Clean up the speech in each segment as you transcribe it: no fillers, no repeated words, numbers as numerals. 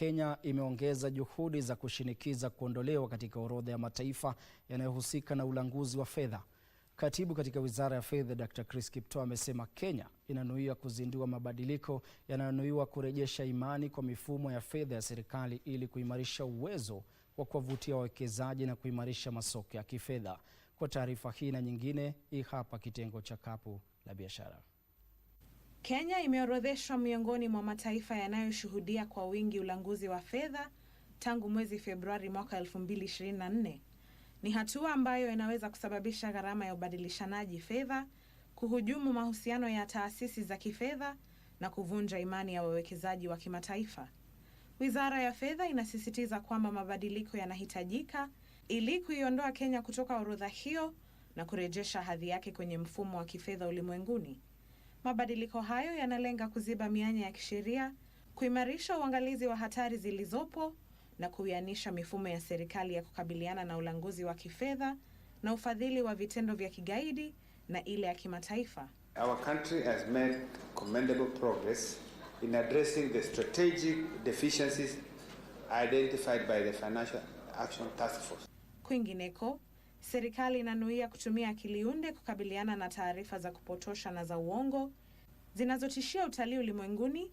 Kenya imeongeza juhudi za kushinikiza kuondolewa katika orodha ya mataifa yanayohusika na ulanguzi wa fedha. Katibu katika Wizara ya Fedha Dr. Chris Kiptoo amesema Kenya inanuia kuzindua mabadiliko yanayonuiwa kurejesha imani kwa mifumo ya fedha ya serikali ili kuimarisha uwezo wa kuwavutia wawekezaji na kuimarisha masoko ya kifedha. Kwa taarifa hii na nyingine, hii hapa kitengo cha Kapu la Biashara. Kenya imeorodheshwa miongoni mwa mataifa yanayoshuhudia kwa wingi ulanguzi wa fedha tangu mwezi Februari mwaka 2024. Ni hatua ambayo inaweza kusababisha gharama ya ubadilishanaji fedha, kuhujumu mahusiano ya taasisi za kifedha na kuvunja imani ya wawekezaji wa kimataifa. Wizara ya Fedha inasisitiza kwamba mabadiliko yanahitajika ili kuiondoa Kenya kutoka orodha hiyo na kurejesha hadhi yake kwenye mfumo wa kifedha ulimwenguni. Mabadiliko hayo yanalenga kuziba mianya ya kisheria, kuimarisha uangalizi wa hatari zilizopo na kuianisha mifumo ya serikali ya kukabiliana na ulanguzi wa kifedha na ufadhili wa vitendo vya kigaidi na ile ya kimataifa. Our country has made commendable progress in addressing the strategic deficiencies identified by the Financial Action Task Force. Kwingineko, serikali inanuia kutumia akili unde kukabiliana na taarifa za kupotosha na za uongo zinazotishia utalii ulimwenguni,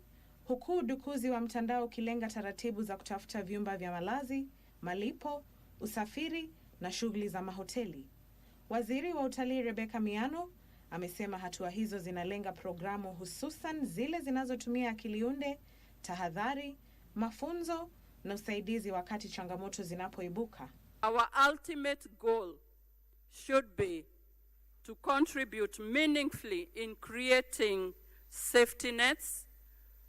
huku udukuzi wa mtandao ukilenga taratibu za kutafuta vyumba vya malazi, malipo, usafiri na shughuli za mahoteli. Waziri wa Utalii Rebecca Miano amesema hatua hizo zinalenga programu hususan zile zinazotumia akili unde, tahadhari, mafunzo na usaidizi wakati changamoto zinapoibuka. Our ultimate goal should be to contribute meaningfully in creating safety nets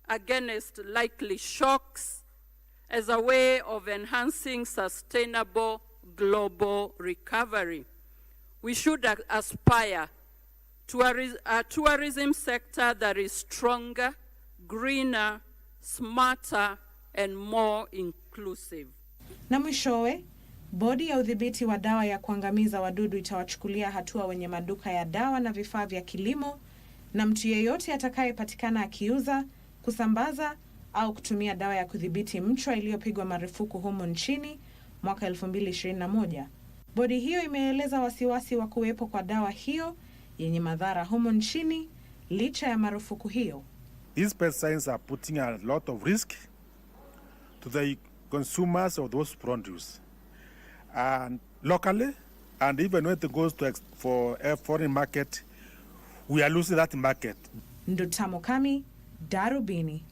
against likely shocks as a way of enhancing sustainable global recovery. We should aspire to a tourism sector that is stronger, greener, smarter, and more inclusive. Na mwishowe, Bodi ya Udhibiti wa Dawa ya Kuangamiza Wadudu itawachukulia hatua wenye maduka ya dawa na vifaa vya kilimo na mtu yeyote atakayepatikana akiuza, kusambaza au kutumia dawa ya kudhibiti mchwa iliyopigwa marufuku humu nchini mwaka 2021. Bodi hiyo imeeleza wasiwasi wa kuwepo kwa dawa hiyo yenye madhara humu nchini licha ya marufuku hiyo. These pesticides are putting a lot of risk to the consumers of those produce. And locally, and even when it goes to for a foreign market, we are losing that market. Ndutamo Kami, Darubini.